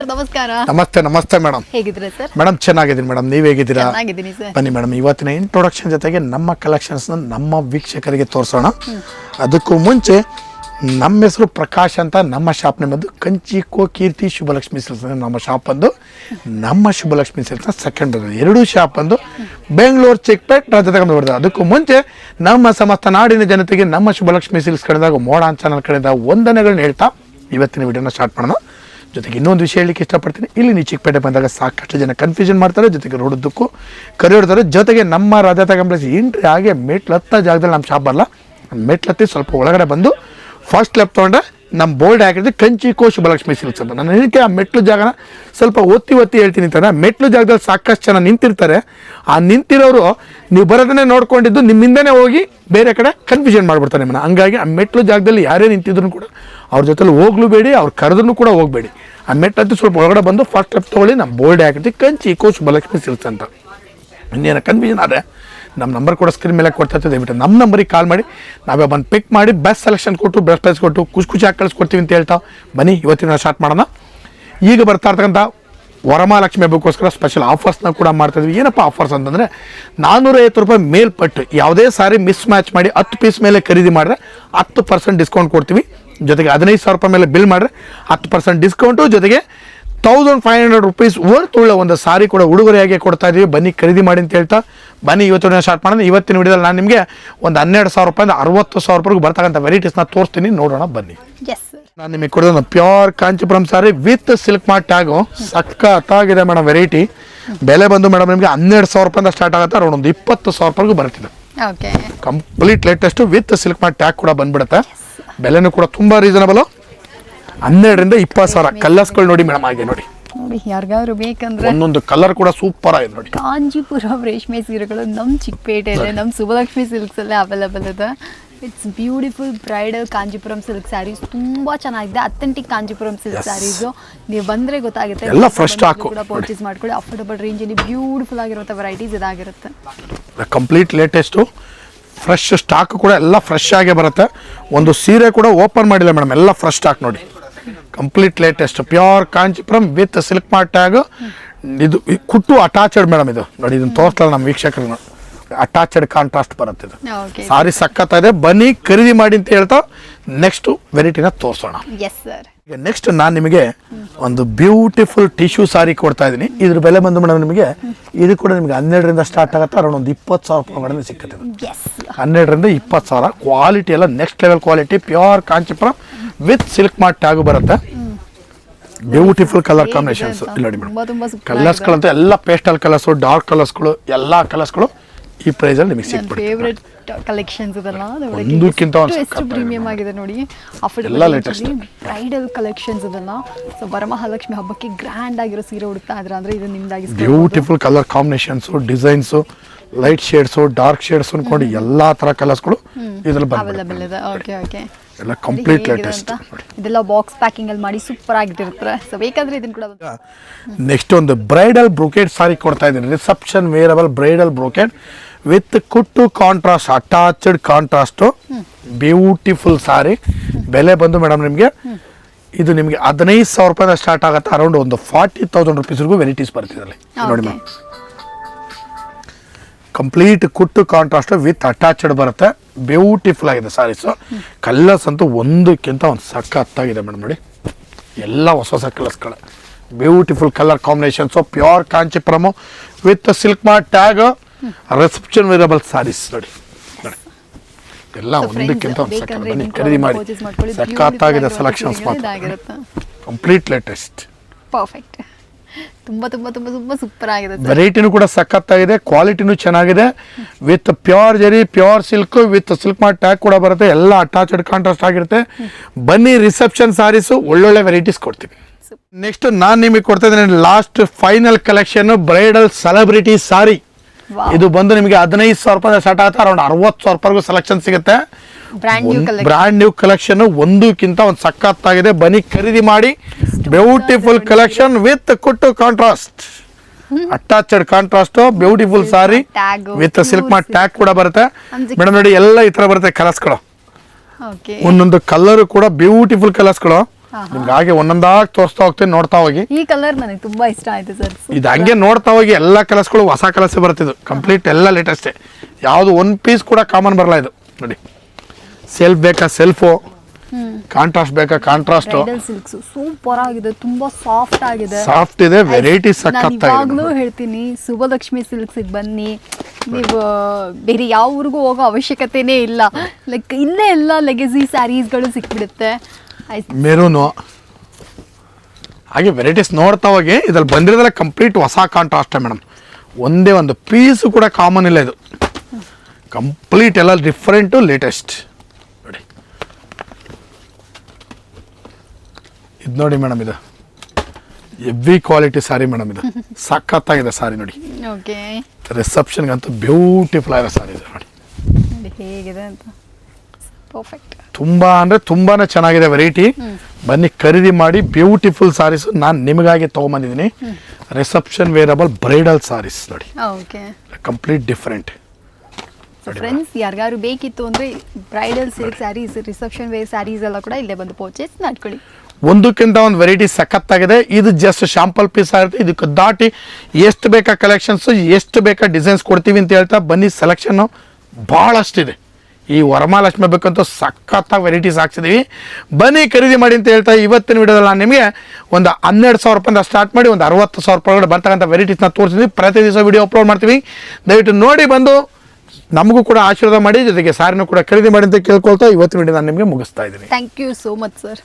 ನಮಸ್ಕಾರ. ನಮಸ್ತೆ ಮೇಡಮ್. ಹೇಗಿದ್ದೀರಾ ಸರ್? ಮೇಡಮ್ ಚೆನ್ನಾಗಿದ್ದೀನಿ ಮೇಡಮ್, ನೀವು ಹೇಗಿದ್ದೀರಾ? ಚೆನ್ನಾಗಿದ್ದೀನಿ ಸರ್. ಬನ್ನಿ ಮೇಡಮ್, ಇವತ್ತಿನ ಇಂಟ್ರೊಡಕ್ಷನ್ ಜೊತೆಗೆ ನಮ್ಮ ಕಲೆಕ್ಷನ್ಸ್ನ ನಮ್ಮ ವೀಕ್ಷಕರಿಗೆ ತೋರಿಸೋಣ. ಅದಕ್ಕೂ ಮುಂಚೆ ನಮ್ಮ ಹೆಸರು ಪ್ರಕಾಶ್ ಅಂತ. ನಮ್ಮ ಶಾಪ್ ನೇಮದ್ದು ಕಂಚಿಕೋ ಕೀರ್ತಿ ಶುಭಲಕ್ಷ್ಮಿ ಸಿಲ್ಕ್ಸ್. ನಮ್ಮ ಶಾಪ್ ಬಂದು ನಮ್ಮ ಶುಭಲಕ್ಷ್ಮಿ ಸಿಲ್ಕ್ಸ್ನ ಸೆಕೆಂಡ್ ಎರಡೂ ಶಾಪ್ ಬಂದು ಬೆಂಗಳೂರು ಚಿಕ್ಕಪೇಟ್ ರಾಜ್ಯದಾಗ ಬರ್ತದೆ. ಅದಕ್ಕೂ ಮುಂಚೆ ನಮ್ಮ ಸಮಸ್ತ ನಾಡಿನ ಜನತೆಗೆ ನಮ್ಮ ಶುಭಲಕ್ಷ್ಮಿ ಸಿಲ್ಕ್ಸ್ ಕಡೆದಾಗ ಮೋಡಾನ್ ಚಾನಲ್ ಕಡೆಯಿಂದ ವಂದನೆಗಳನ್ನ ಹೇಳ್ತಾ ಇವತ್ತಿನ ವಿಡಿಯೋನ ಸ್ಟಾರ್ಟ್ ಮಾಡೋಣ. ಜೊತೆಗೆ ಇನ್ನೊಂದು ವಿಷಯ ಹೇಳಲಿಕ್ಕೆ ಇಷ್ಟಪಡ್ತೀನಿ. ಇಲ್ಲಿ ನೀವು ಚಿಕ್ಕಪೇಟೆ ಬಂದಾಗ ಸಾಕಷ್ಟು ಜನ ಕನ್ಫ್ಯೂಷನ್ ಮಾಡ್ತಾರೆ, ಜೊತೆಗೆ ರೋಡದ್ದಕ್ಕೂ ಕರೆಯೋಡ್ತಾರೆ. ಜೊತೆಗೆ ನಮ್ಮ ರಾಜಾ ತಗೊಂಬಳಿಸಿ ಎಂಟ್ರಿ ಹಾಗೆ ಮೆಟ್ಲತ್ತ ಜಾಗದಲ್ಲಿ ನಮ್ಮ ಶಾಪ್ ಬರಲ್ಲ, ಮೆಟ್ಲತ್ತಿ ಸ್ವಲ್ಪ ಒಳಗಡೆ ಬಂದು ಫಸ್ಟ್ ಲೆಫ್ಟ್ ತೊಗೊಂಡ್ರೆ ನಮ್ಮ ಬೋರ್ಡ್ ಹಾಕಿದ್ರೆ ಕಂಚಿಕೋ ಶುಭಲಕ್ಷ್ಮಿ ಸಿಲ್ಕ್ಸ್ ಅಂತ. ನಾನು ಏನಕ್ಕೆ ಆ ಮೆಟ್ಲು ಜಾಗನ ಸ್ವಲ್ಪ ಒತ್ತಿ ಹೇಳ್ತೀನಿ ಅಂತಂದರೆ, ಮೆಟ್ಲು ಜಾಗದಲ್ಲಿ ಸಾಕಷ್ಟು ಜನ ನಿಂತಿರ್ತಾರೆ. ಆ ನಿಂತಿರೋರು ನೀವು ಬರೋದನ್ನೇ ನೋಡ್ಕೊಂಡಿದ್ದು ನಿಮ್ಮಿಂದನೇ ಹೋಗಿ ಬೇರೆ ಕಡೆ ಕನ್ಫ್ಯೂಷನ್ ಮಾಡಿಬಿಡ್ತಾರೆ ನಿಮ್ಮನ್ನ. ಹಂಗಾಗಿ ಆ ಮೆಟ್ಲು ಜಾಗದಲ್ಲಿ ಯಾರೇ ನಿಂತಿದ್ರು ಕೂಡ ಅವ್ರ ಜೊತೆಲಿ ಹೋಗ್ಲೂಬೇಡಿ, ಅವ್ರು ಕರೆದ್ರೂ ಕೂಡ ಹೋಗಬೇಡಿ. ಆ ಮೆಟ್ಲತ್ತು ಸ್ವಲ್ಪ ಒಳಗಡೆ ಬಂದು ಫಸ್ಟ್ ಲೆಫ್ಟ್ ತೊಗೊಳ್ಳಿ, ನಮ್ಮ ಬೋರ್ಡ್ ಹಾಕಿರ್ತೀವಿ ಕಂಚಿಕೋ ಶುಭಲಕ್ಷ್ಮಿ ಸಿಲ್ಕ್ಸ್ ಅಂತ. ಇನ್ನೇನು ಕನ್ಫ್ಯೂಷನ್ ಆದರೆ ನಮ್ಮ ನಂಬರ್ ಕೂಡ ಸ್ಕ್ರೀನ್ ಮೇಲೆ ಕೊಡ್ತಾ ಇರ್ತದೆ. ದಯವಿಟ್ಟು ನಮ್ಮ ನಂಬರಿಗೆ ಕಾಲ್ ಮಾಡಿ, ನಾವೇ ಬಂದು ಪಿಕ್ ಮಾಡಿ ಬೆಸ್ಟ್ ಸೆಲೆಕ್ಷನ್ ಕೊಟ್ಟು ಬೆಸ್ಟ್ ಪ್ರೈಸ್ ಕೊಟ್ಟು ಖುಷಿಯಾಗಿ ಕಳಿಸ್ಕೊಡ್ತೀವಿ ಅಂತ ಹೇಳ್ತಾ ಬನ್ನಿ ಇವತ್ತಿನ ಸ್ಟಾರ್ಟ್ ಮಾಡೋಣ. ಈಗ ಬರ್ತಾ ಇರ್ತಕ್ಕಂಥ ವರಮಹಾಲಕ್ಷ್ಮಿ ಹಬ್ಬಕ್ಕೋಸ್ಕರ ಸ್ಪೆಷಲ್ ಆಫರ್ಸ್ನ ಕೂಡ ಮಾಡ್ತಾಯಿದ್ವಿ. ಏನಪ್ಪ ಆಫರ್ಸ್ ಅಂತಂದರೆ, 450 ರೂಪಾಯಿ ಮೇಲ್ಪಟ್ಟು ಯಾವುದೇ ಸಾರಿ ಮಿಸ್ ಮ್ಯಾಚ್ ಮಾಡಿ 10 ಪೀಸ್ ಮೇಲೆ ಖರೀದಿ ಮಾಡಿದ್ರೆ 10% ಡಿಸ್ಕೌಂಟ್ ಕೊಡ್ತೀವಿ. ಜೊತೆಗೆ 15,000 ರೂಪಾಯಿ ಮೇಲೆ ಬಿಲ್ ಮಾಡಿದ್ರೆ 10% ಡಿಸ್ಕೌಂಟು, ಜೊತೆಗೆ 1500 ರೂಪೀಸ್ ವರ್ತ್ ಉಳ್ಳ ಒಂದು ಸಾರಿ ಕೂಡ ಉಡುಗೊರೆಯಾಗಿ ಕೊಡ್ತಾ ಇದ್ದೀವಿ. ಬನ್ನಿ ಖರೀದಿ ಮಾಡಿ ಅಂತ ಹೇಳ್ತಾ ಬನ್ನಿ ಇವತ್ತಿನ ಸ್ಟಾರ್ಟ್ ಮಾಡೋಣ. ಇವತ್ತಿನ ವಿಡಿಯೋದಲ್ಲಿ ನಾನು ನಿಮಗೆ ಒಂದು 12,000 ರೂಪಾಯಿಂದ 60,000 ರೂಪಾಯಿಗೆ ಬರ್ತಕ್ಕಂಥ ವೆರೈಟೀಸ್ನ ತೋರಿಸ್ತೀನಿ, ನೋಡೋಣ ಬನ್ನಿ. ನಾನು ನಿಮಗೆ ಕೊಡೋದು pure Kanchipuram sorry with Silk mart tag. ಸಖತ್ತಾಗಿದೆ ಮೇಡಮ್ ವೆರೈಟಿ. ಬೆಲೆ ಬಂದು ಮೇಡಮ್ ನಿಮಗೆ 12,000 ರೂಪಾಯಿಂದ ಸ್ಟಾರ್ಟ್ ಆಗುತ್ತೆ, ಅರೌಂಡ್ ಒಂದು 20,000 ರೂಪಾಯಿಗೂ ಬರುತ್ತಿದೆ. Complete latest with Silk Mart tag ಕೂಡ ಬಂದ್ಬಿಡುತ್ತೆ. ಬೆಲೆನೂ ಕೂಡ ತುಂಬ ರೀಸನಬಲು. 12ರಿಂದ 20,000 ಕಲರ್ಸ್ಗಳು ನೋಡಿ ಮೇಡಮ್. ಹಾಗೆ ನೋಡಿ ಯಾರಿಗಾದ್ರು ಬೇಕಂದ್ರೆ ಒಂದೊಂದು ಕಲರ್ ಕೂಡ ಸೂಪರ್ ಆಗಿದೆ ನೋಡಿ. ಕಾಂಜಿಪುರಂ ರೇಷ್ಮೆ ಸೀರೆಗಳು ನಮ್ಮ ಚಿಕ್ಕಪೇಟೆಯಲ್ಲಿ ನಮ್ಮ ಶುಭಲಕ್ಷ್ಮಿ ಸಿಲ್ಕ್ಸ್ ಅಲ್ಲೇ ಅವೈಲೇಬಲ್ ಇದೆ. It's beautiful bridal Kanchipuram silk sarees ತುಂಬಾ ಚೆನ್ನಾಗಿದೆ. ಅಥೆಂಟಿಕ್ ಕಾಂಜಿಪುರಂ ಸಿಲ್ಕ್ ಸ್ಯಾರೀಸು ನೀವು ಬಂದ್ರೆ ಗೊತ್ತಾಗುತ್ತೆ. ಎಲ್ಲ ಫ್ರೆಶ್ ಸ್ಟಾಕ್ ಕೂಡ ಪರ್ಚೇಸ್ ಮಾಡ್ಕೊಳ್ಳಿ. ಅಫೋರ್ಡಬಲ್ ರೇಂಜಲ್ಲಿ ಬ್ಯೂಟಿಫುಲ್ ಆಗಿರುವಂಥ ವೆರೈಟೀಸ್ ಇದಾಗಿರುತ್ತೆ. ಕಂಪ್ಲೀಟ್ ಲೇಟೆಸ್ಟು ಫ್ರೆಶ್ ಸ್ಟಾಕ್ ಕೂಡ ಎಲ್ಲ ಫ್ರೆಶ್ ಆಗೇ ಬರುತ್ತೆ. ಒಂದು ಸೀರೆ ಕೂಡ ಓಪನ್ ಮಾಡಿಲ್ಲ ಮೇಡಮ್, ಎಲ್ಲ ಫ್ರೆಶ್ ಸ್ಟಾಕ್ ನೋಡಿ. Complete latest pure Kanchipuram with Silk Mart tag. ಇದು ಕುಟ್ಟು ಅಟ್ಯಾಚಡ್ ಮೇಡಮ್. ಇದು ನೋಡಿ, ಇದನ್ನು ತೋರಿಸ್ಲಲ್ಲ ನಮ್ಮ ವೀಕ್ಷಕರು. ಅಟ್ಯಾಚಡ್ ಕಾಂಟ್ರಾಸ್ಟ್ ಬರುತ್ತೆ ಇದು. ಸಾರಿ ಸಖತ್ತಾಗಿದೆ, ಬನ್ನಿ ಖರೀದಿ ಮಾಡಿ ಅಂತ ಹೇಳ್ತಾ ನೆಕ್ಸ್ಟ್ ವೆರೈಟಿನ ತೋರಿಸೋಣ. ಈಗ ನೆಕ್ಸ್ಟ್ ನಾನು ನಿಮಗೆ ಒಂದು ಬ್ಯೂಟಿಫುಲ್ ಟಿಶ್ಯೂ ಸಾರಿ ಕೊಡ್ತಾ ಇದ್ದೀನಿ. ಇದ್ರ ಬೆಲೆ ಬಂದು ಮೇಡಮ್ ನಿಮಗೆ ಇದು ಕೂಡ ನಿಮಗೆ 12ರಿಂದ ಸ್ಟಾರ್ಟ್ ಆಗುತ್ತೆ, ಅರೌಂಡ್ ಒಂದು 20,000 ರೂಪಾಯಿ ಸಿಕ್ಕುತ್ತೆ. 12ರಿಂದ 20,000. ಕ್ವಾಲಿಟಿ ಎಲ್ಲ next level quality. Pure Kanchipuram with Silk mart tag ಬರುತ್ತೆ. ಬ್ಯೂಟಿಫುಲ್ ಕಲರ್ ಕಾಂಬಿನೇಷನ್ಸ್ ಇಲ್ಲ ನೋಡಿ ಮೇಡಮ್. ಕಲರ್ಸ್ಗಳಂತೂ ಎಲ್ಲ ಪೇಸ್ಟಲ್ ಕಲರ್ಸು, ಡಾರ್ಕ್ ಕಲರ್ಸ್ಗಳು, ಎಲ್ಲ ಕಲರ್ಸ್ಗಳು ಈ ಪ್ರೈಸಲ್ಲಿ ನಿಮಗೆ ಸಿಕ್ಬಿಡುತ್ತೆ. ಕಲೆಕ್ಷನ್ಸ್ ಇದೆಲ್ಲ ಒಂದಕ್ಕಿಂತ ಎಷ್ಟು ಪ್ರೀಮಿಯಂ ಆಗಿದೆ ನೋಡಿ. ಎಲ್ಲ ಲೇಟೆಸ್ಟ್ ಬ್ರೈಡಲ್ ಕಲೆಕ್ಷನ್ಸ್ ಇದೆಲ್ಲ. ಸೊ ವರಮಹಾಲಕ್ಷ್ಮಿ ಹಬ್ಬಕ್ಕೆ ಗ್ರ್ಯಾಂಡ್ ಆಗಿರೋ ಸೀರೆ ಉಡ್ತಾ ಇದ್ರೆ ಅಂದ್ರೆ ಇದು ನಿಮ್ದಾಗಿ beautiful colour combinations, designs, light shades, dark shades ಅನ್ಕೊಂಡು ಎಲ್ಲಾ ತರ ಕಲರ್ಸ್ಗಳು ಇದರಲ್ಲಿ ಅವೈಲೇಬಲ್ ಇದೆ. ಓಕೆ ಓಕೆ, ಎಲ್ಲ ಕಂಪ್ಲೀಟ್ ಲೇಟೆಸ್ಟ್. ಇದೆಲ್ಲ ಬಾಕ್ಸ್ ಪ್ಯಾಕಿಂಗ್ ಅಲ್ಲಿ ಮಾಡಿ ಸೂಪರ್ ಆಗಿರುತ್ತೆ. ಸೊ ಬೇಕಾದ್ರೆ ಇದನ್ನ ಕೂಡ. ನೆಕ್ಸ್ಟ್ ಒಂದು ಬ್ರೈಡಲ್ ಬ್ರೋಕೆಡ್ ಸಾರಿ ಕೊಡ್ತಾ ಇದ್ದೀನಿ. Reception wearable bridal brocade with kuttu contrast, attached contrast, beautiful sari. ಬೆಲೆ ಬಂದು ಮೇಡಮ್ ನಿಮಗೆ ಇದು ನಿಮಗೆ 15,000 ರೂಪಾಯಿಂದ ಸ್ಟಾರ್ಟ್ ಆಗುತ್ತೆ, ಅರೌಂಡ್ ಒಂದು 40,000 ರೂಪೀಸ್ವರೆಗೂ ವೆರೈಟೀಸ್ ಬರ್ತಿದೆ ನೋಡಿ ma'am. Complete kuttu contrast with attached ಬರುತ್ತೆ. ಬ್ಯೂಟಿಫುಲ್ ಆಗಿದೆ ಸಾರೀಸು. ಕಲರ್ಸ್ ಅಂತೂ ಒಂದಕ್ಕಿಂತ ಒಂದು ಸಖತ್ತಾಗಿದೆ ಮೇಡಮ್ ನೋಡಿ. ಎಲ್ಲ ಹೊಸ ಕಲರ್ಸ್ಗಳು, beautiful colour combinations. Pure Kanchipuram with Silk Mart tag, reception wearable saris ನೋಡಿ. ಎಲ್ಲ ಒಂದಕ್ಕಿಂತ ಒಂದು ಸಕ್ಕ. ಬನ್ನಿ ಖರೀದಿ ಮಾಡಿ, ಸಖತ್ತಾಗಿದೆ ಸೆಲೆಕ್ಷನ್ಸ್ ಮಾತ್ರ. Complete latest, perfect. ತುಂಬಾ ತುಂಬಾ ತುಂಬಾ ತುಂಬಾ ಸೂಪರ್ ಆಗಿದೆ. ವೆರೈಟಿನೂ ಕೂಡ ಸಖತ್ತಾಗಿದೆ, ಕ್ವಾಲಿಟಿನೂ ಚೆನ್ನಾಗಿದೆ. ವಿತ್ ಪ್ಯೂರ್ ಜರಿ, pure silk with Silk Mart tag ಕೂಡ ಬರುತ್ತೆ. ಎಲ್ಲ ಅಟ್ಯಾಚ್ಡ್ ಕಾಂಟ್ರಾಸ್ಟ್ ಆಗಿರುತ್ತೆ. ಬನ್ನಿ ರಿಸೆಪ್ಷನ್ ಸಾರೀಸು ಒಳ್ಳೊಳ್ಳೆ ವೆರೈಟೀಸ್ ಕೊಡ್ತೀವಿ. ನೆಕ್ಸ್ಟ್ ನಾನು ನಿಮಗೆ ಕೊಡ್ತಾ ಇದ್ದೀನಿ last final collection bridal celebrity sari. ಇದು ಬಂದು ನಿಮಗೆ 15,000 ರೂಪಾಯಿ ಸ್ಟಾರ್ಟ್ ಆಗುತ್ತೆ, ಅರೌಂಡ್ 60,000 ರೂಪಾಯಿಗೂ ಸೆಲೆಕ್ಷನ್ ಸಿಗುತ್ತೆ. ಬ್ರ್ಯಾಂಡ್ ನ್ಯೂ ಕಲೆಕ್ಷನ್, ಒಂದಕ್ಕಿಂತ ಒಂದು ಸಖತ್ತಾಗಿದೆ. ಬನ್ನಿ ಖರೀದಿ ಮಾಡಿ. Beautiful collection with kuttu contrast, attached contrast, beautiful sari with Silk Mart tag ಕೂಡ ಬರುತ್ತೆ ಮೇಡಮ್ ನೋಡಿ. ಎಲ್ಲ ಈ ತರ ಬರುತ್ತೆ ಕಲರ್ಸ್ಗಳು, ಒಂದೊಂದು ಕಲರ್ ಕೂಡ ಬ್ಯೂಟಿಫುಲ್ ಕಲರ್ಸ್ಗಳು. ನಿಮ್ಗೆ ಹಾಗೆ ಒಂದೊಂದಾಗಿ ತೋರಿಸ್ತಾ ಹೋಗ್ತೀನಿ, ನೋಡ್ತಾ ಹೋಗಿ. ಈ ಕಲರ್ ನನಗೆ ತುಂಬಾ ಇಷ್ಟ ಆಯ್ತು ಸರ್. ಇದು ಹಂಗೆ ನೋಡ್ತಾ ಹೋಗಿ ಎಲ್ಲ ಕಲರ್ಸ್ಗಳು ಹೊಸ ಕಲರ್ಸೇ ಬರ್ತಿದ್ದು, ಕಂಪ್ಲೀಟ್ ಎಲ್ಲ ಲೇಟೆಸ್ಟೇ, ಯಾವುದು ಒಂದು ಪೀಸ್ ಕೂಡ ಕಾಮನ್ ಬರಲ್ಲ. ಇದು ನೋಡಿ, ಸೆಲ್ಫ್ ಬೇಕಾ ಸೆಲ್ಫು, ಕಾಂಟ್ರಾಸ್ಟ್ ಬೇಕಾ ಕಾಂಟ್ರಾಸ್ಟ್. ಸಿಲ್ಕ್ಸ್ ಸೂಪರ್ ಆಗಿದೆ, ತುಂಬಾ ಸಾಫ್ಟ್ ಆಗಿದೆ, ಸಾಫ್ಟ್ ಇದೆ, ವೆರೈಟಿ ಸಖತ್ತಾಗಿದೆ. ಇವಾಗಲೂ ಹೇಳ್ತೀನಿ ಸುಭಲಕ್ಷ್ಮಿ ಸಿಲ್ಕ್ಸ್ ಬನ್ನಿ, ನೀವು ಬೇರೆ ಯಾವ ಊರಿಗೂ ಹೋಗೋ ಅವಶ್ಯಕತೆನೇ ಇಲ್ಲ. ಲೈಕ್ ಇಲ್ಲೇ ಎಲ್ಲ ಲೆಗೆಸಿ ಸ್ಯಾರೀಸ್ಗಳು ಸಿಕ್ಬಿಡುತ್ತೆ. ಮೆರೂನು ಹಾಗೆ ವೆರೈಟೀಸ್ ನೋಡ್ತಾ ಹೋಗಿ. ಇದ್ರಲ್ಲಿ ಬಂದಿರೋದೆಲ್ಲ ಕಂಪ್ಲೀಟ್ ಹೊಸ ಕಾಂಟ್ರಾಸ್ಟೇ ಮೇಡಮ್, ಒಂದೇ ಒಂದು ಪೀಸು ಕೂಡ ಕಾಮನ್ ಇಲ್ಲ. ಇದು ಕಂಪ್ಲೀಟ್ ಎಲ್ಲ ಡಿಫ್ರೆಂಟು, ಲೇಟೆಸ್ಟ್ ನೋಡಿ. ಇದು ನೋಡಿ ಮೇಡಮ್, ಇದು ಹೆವಿ ಕ್ವಾಲಿಟಿ ಸಾರಿ ಮೇಡಮ್, ಇದು ಸಖತ್ತಾಗಿದೆ ಸಾರಿ ನೋಡಿ. ಓಕೆ, ರಿಸೆಪ್ಷನ್ಗಂತೂ ಬ್ಯೂಟಿಫುಲ್ ಆಗಿರೋ ಸಾರಿ ಇದೆ ನೋಡಿ, ಹೇಗಿದೆ ಅಂತ. ಪರ್ಫೆಕ್ಟ್, ತುಂಬ ಅಂದರೆ ತುಂಬಾ ಚೆನ್ನಾಗಿದೆ ವೆರೈಟಿ. ಬನ್ನಿ ಖರೀದಿ ಮಾಡಿ. ಬ್ಯೂಟಿಫುಲ್ ಸಾರೀಸ್ ನಾನು ನಿಮಗಾಗಿ ತೊಗೊಂಬಂದಿದ್ದೀನಿ. ರಿಸೆಪ್ಷನ್ ವೇರಬಲ್ ಬ್ರೈಡಲ್ ಸಾರೀಸ್ ನೋಡಿ, ಓಕೆ, ಕಂಪ್ಲೀಟ್ ಡಿಫ್ರೆಂಟ್. ಫ್ರೆಂಡ್ಸ್, ಯಾರಿಗಾರು ಬೇಕಿತ್ತು ಅಂದರೆ bridal silk saris, reception wear saris ಎಲ್ಲ ಕೂಡ ಇಲ್ಲೇ ಬಂದು ಪರ್ಚೇಸ್ ಮಾಡ್ಕೊಳ್ಳಿ. ಒಂದಕ್ಕಿಂತ ಒಂದು ವೆರೈಟಿ ಸಖತ್ತಾಗಿದೆ. ಇದು ಜಸ್ಟ್ ಶಾಂಪಲ್ ಪೀಸ್ ಆಗಿರುತ್ತೆ. ಇದಕ್ಕೆ ದಾಟಿ ಎಷ್ಟು ಬೇಕಾ ಕಲೆಕ್ಷನ್ಸ್, ಎಷ್ಟು ಬೇಕಾ ಡಿಸೈನ್ಸ್ ಕೊಡ್ತೀವಿ ಅಂತ ಹೇಳ್ತಾ ಬನ್ನಿ. ಸೆಲೆಕ್ಷನ್ನು ಭಾಳಷ್ಟಿದೆ. ಈ ವರಮಹಾಲಕ್ಷ್ಮಿ ಬೇಕಂತೂ ಸಖತ್ತಾಗಿ ವೆರೈಟೀಸ್ ಹಾಕ್ಸಿದ್ದೀವಿ. ಬನ್ನಿ ಖರೀದಿ ಮಾಡಿ ಅಂತ ಹೇಳ್ತಾ ಇವತ್ತಿನ ವಿಡಿಯೋದಲ್ಲಿ ನಾನು ನಿಮಗೆ ಒಂದು 12,000 ರೂಪಾಯಿಂದ ಸ್ಟಾರ್ಟ್ ಮಾಡಿ ಒಂದು 60,000 ರೂಪಾಯಿ ಒಳಗಡೆ ಬರ್ತಕ್ಕಂಥ ವೆರೈಟೀಸ್ನ ತೋರಿಸಿದ್ವಿ. ಪ್ರತಿ ದಿವಸ ವಿಡಿಯೋ ಅಪ್ಲೋಡ್ ಮಾಡ್ತೀವಿ. ದಯವಿಟ್ಟು ನೋಡಿ ಬಂದು ನಮಗೂ ಕೂಡ ಆಶೀರ್ವಾದ ಮಾಡಿ, ಜೊತೆಗೆ ಸಾರಿನೂ ಕೂಡ ಖರೀದಿ ಮಾಡಿ ಅಂತ ಕೇಳ್ಕೊಳ್ತಾ ಇವತ್ತಿನ ವಿಡಿಯೋ ನಾನು ನಿಮಗೆ ಮುಗಿಸ್ತಾ ಇದ್ದೀನಿ. Thank you so much sir.